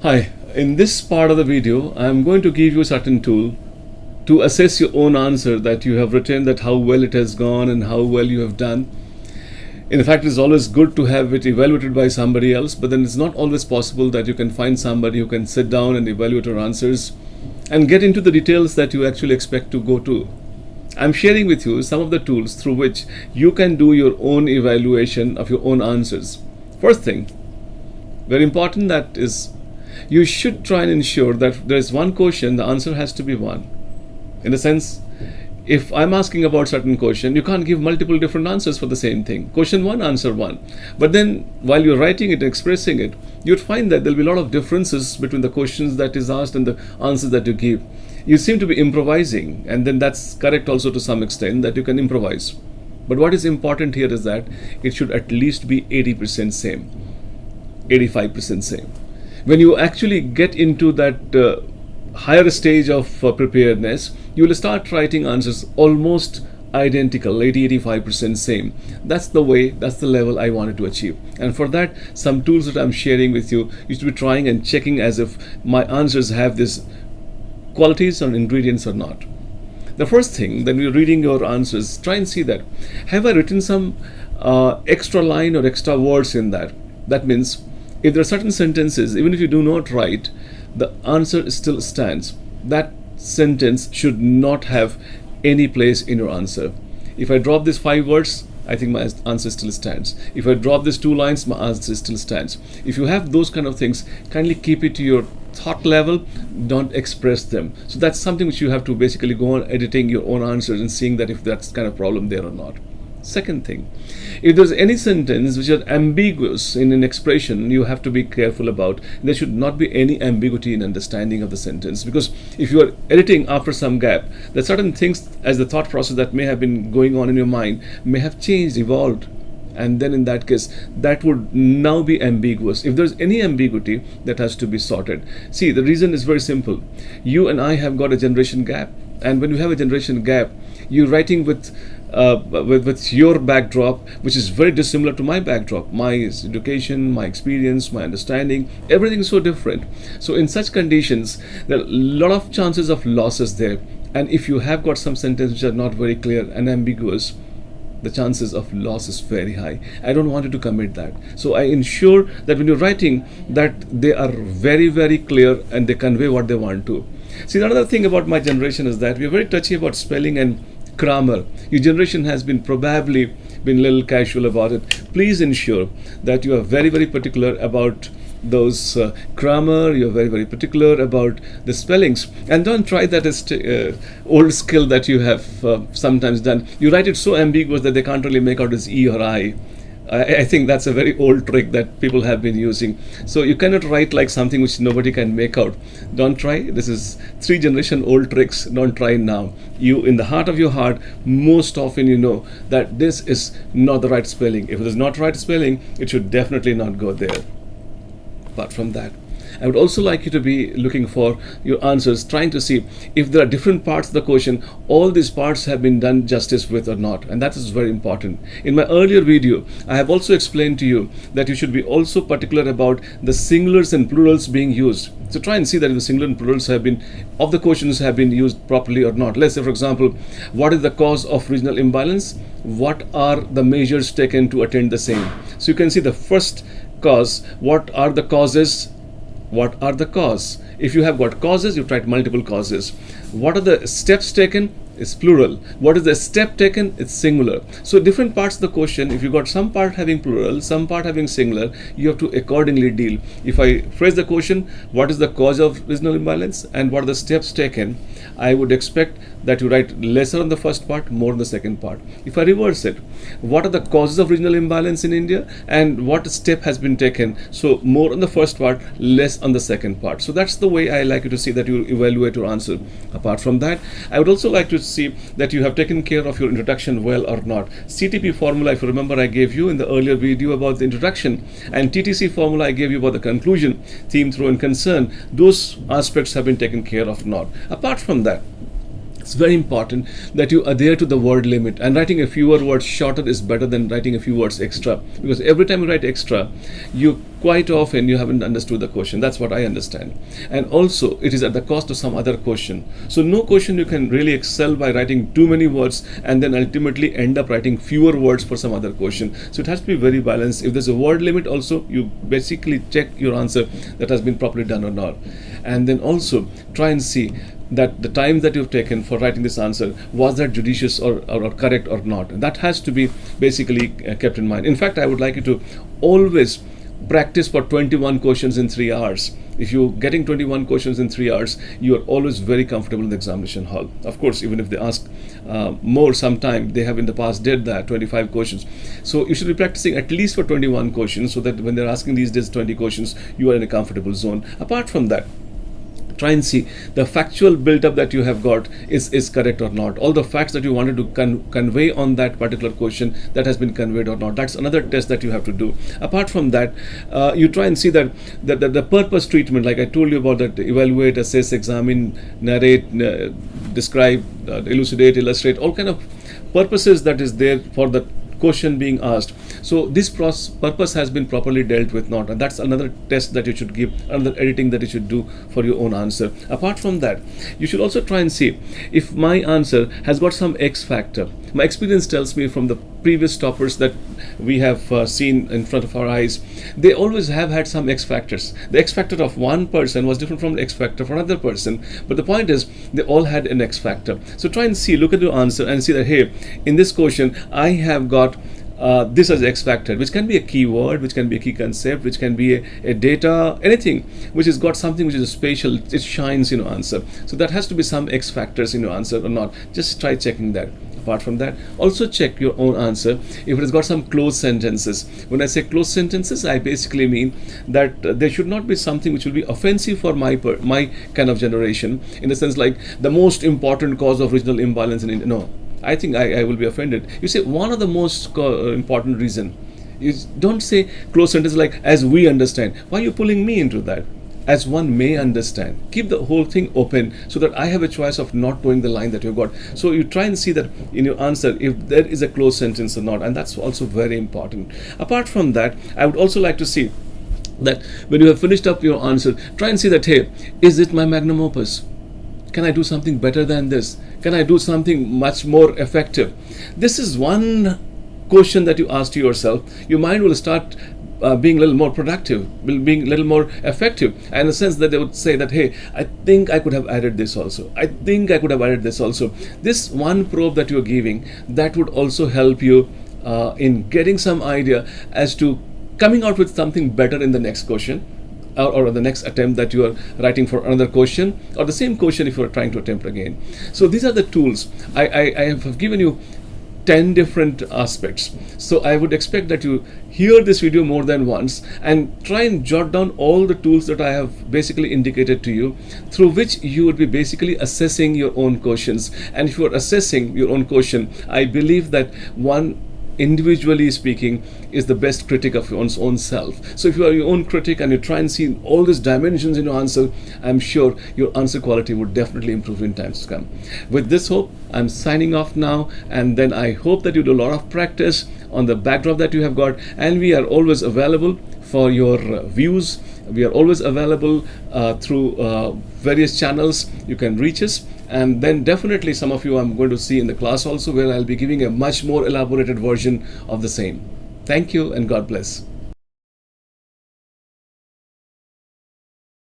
Hi, in this part of the video, I am going to give you a certain tool to assess your own answer that you have written, that how well it has gone and how well you have done. In fact, it's always good to have it evaluated by somebody else, but then it's not always possible that you can find somebody who can sit down and evaluate your answers and get into the details that you actually expect to go to. I'm sharing with you some of the tools through which you can do your own evaluation of your own answers. First thing, very important, that is you should try and ensure that there is one question, the answer has to be one. In a sense, if I'm asking about certain question, you can't give multiple different answers for the same thing. Question one, answer one. But then while you're writing it and expressing it, you'd find that there'll be a lot of differences between the questions that is asked and the answers that you give. You seem to be improvising, and then that's correct also to some extent, that you can improvise. But what is important here is that it should at least be 80% same, 85% same. When you actually get into that higher stage of preparedness, you will start writing answers almost identical, 80-85% same. That's the way, that's the level I wanted to achieve. And for that, some tools that I'm sharing with you, you should be trying and checking as if my answers have these qualities or ingredients or not. The first thing, when you're reading your answers, try and see that, have I written some extra line or extra words in that? That means if there are certain sentences, even if you do not write, the answer still stands. That sentence should not have any place in your answer. If I drop these 5 words, I think my answer still stands. If I drop these 2 lines, my answer still stands. If you have those kind of things, kindly keep it to your thought level, don't express them. So that's something which you have to basically go on editing your own answers and seeing that if that's kind of problem there or not. Second thing, if there's any sentence which is ambiguous in an expression, you have to be careful about. There should not be any ambiguity in understanding of the sentence, because if you are editing after some gap, there are certain things as the thought process that may have been going on in your mind may have changed, evolved, and then in that case that would now be ambiguous. If there's any ambiguity, that has to be sorted. See, the reason is very simple. You and I have got a generation gap, and when you have a generation gap, you're writing with your backdrop, which is very dissimilar to my backdrop. My education, my experience, my understanding, everything is so different. So in such conditions, there are a lot of chances of losses there. And if you have got some sentences which are not very clear and ambiguous, the chances of loss is very high. I don't want you to commit that. So I ensure that when you're writing, that they are very, very clear and they convey what they want to. See, another thing about my generation is that we are very touchy about spelling and grammar. Your generation has been probably been a little casual about it. Please ensure that you are very, very particular about those grammar. You're very, very particular about the spellings, and don't try that as old skill that you have sometimes done. You write it so ambiguous that they can't really make out as E or I. I think that's a very old trick that people have been using. So you cannot write like something which nobody can make out. Don't try. This is 3 generation old tricks. Don't try now. You, in the heart of your heart, most often you know that this is not the right spelling. If it is not right spelling, it should definitely not go there. Apart from that, I would also like you to be looking for your answers, trying to see if there are different parts of the question, all these parts have been done justice with or not, and that is very important. In my earlier video, I have also explained to you that you should be also particular about the singulars and plurals being used. So try and see that if the singular and plurals have been, of the questions have been used properly or not. Let's say, for example, what is the cause of regional imbalance? What are the measures taken to attain the same? So you can see the first cause, what are the causes? What are the cause? If you have got causes, you write multiple causes. What are the steps taken? Is plural. What is the step taken? It's singular. So different parts of the question, if you got some part having plural, some part having singular, you have to accordingly deal. If I phrase the question, what is the cause of regional imbalance and what are the steps taken, I would expect that you write lesser on the first part, more on the second part. If I reverse it, what are the causes of regional imbalance in India and what step has been taken? So more on the first part, less on the second part. So that's the way I like you to see that you evaluate your answer. Apart from that, I would also like to see that you have taken care of your introduction well or not. CTP formula, if you remember, I gave you in the earlier video about the introduction, and TTC formula I gave you about the conclusion, theme, through, and concern. Those aspects have been taken care of or not. Apart from that, It's very important that you adhere to the word limit, and writing a fewer words shorter is better than writing a few words extra, because every time you write extra, you quite often you haven't understood the question. That's what I understand. And also it is at the cost of some other question. So no question you can really excel by writing too many words and then ultimately end up writing fewer words for some other question. So it has to be very balanced. If there's a word limit also, you basically check your answer that has been properly done or not. And then also try and see that the time that you've taken for writing this answer, was that judicious or correct or not. And that has to be basically kept in mind. In fact, I would like you to always practice for 21 questions in 3 hours. If you're getting 21 questions in 3 hours, you are always very comfortable in the examination hall. Of course, even if they ask more sometime, they have in the past did that, 25 questions. So you should be practicing at least for 21 questions, so that when they're asking these days 20 questions, you are in a comfortable zone. Apart from that, try and see the factual build-up that you have got is correct or not. All the facts that you wanted to convey on that particular question, that has been conveyed or not. That's another test that you have to do. Apart from that, you try and see that the purpose treatment, like I told you about, that evaluate, assess, examine, narrate, describe, elucidate, illustrate, all kind of purposes that is there for the question being asked. So this purpose has been properly dealt with, not, and that's another test that you should give, another editing that you should do for your own answer. Apart from that, you should also try and see if my answer has got some X factor. My experience tells me from the previous toppers that we have seen in front of our eyes, they always have had some X factors. The X factor of one person was different from the X factor for another person, but the point is they all had an X factor. So try and see, look at your answer and see that, hey, in this question I have got this as X factor, which can be a key word, which can be a key concept, which can be a data, anything which has got something which is spatial, it shines in your answer. So that has to be some X factors in your answer or not. Just try checking that. Apart from that, also check your own answer if it has got some closed sentences. When I say closed sentences, I basically mean that there should not be something which will be offensive for my kind of generation, in a sense like the most important cause of regional imbalance in India. No, I think I will be offended. You say one of the most important reason. You don't say closed sentence like as we understand. Why are you pulling me into that? As one may understand. Keep the whole thing open so that I have a choice of not knowing the line that you've got. So you try and see that in your answer if there is a closed sentence or not, and that's also very important. Apart from that, I would also like to see that when you have finished up your answer, try and see that, hey, is it my magnum opus? Can I do something better than this? Can I do something much more effective? This is one question that you ask to yourself. Your mind will start being a little more productive, being a little more effective, and in the sense that they would say that, hey, I think I could have added this also. I think I could have added this also. This one probe that you're giving, that would also help you in getting some idea as to coming out with something better in the next question, or the next attempt that you are writing for another question, or the same question if you are trying to attempt again. So these are the tools. I have given you 10 different aspects. So I would expect that you hear this video more than once and try and jot down all the tools that I have basically indicated to you, through which you would be basically assessing your own questions. And if you are assessing your own question, I believe that one, individually speaking, is the best critic of one's own self. So if you are your own critic and you try and see all these dimensions in your answer, I'm sure your answer quality would definitely improve in times to come. With this hope, I'm signing off now, and then I hope that you do a lot of practice on the backdrop that you have got, and we are always available for your views. We are always available through various channels. You can reach us. And then definitely some of you I'm going to see in the class also, where I'll be giving a much more elaborated version of the same. Thank you and God bless.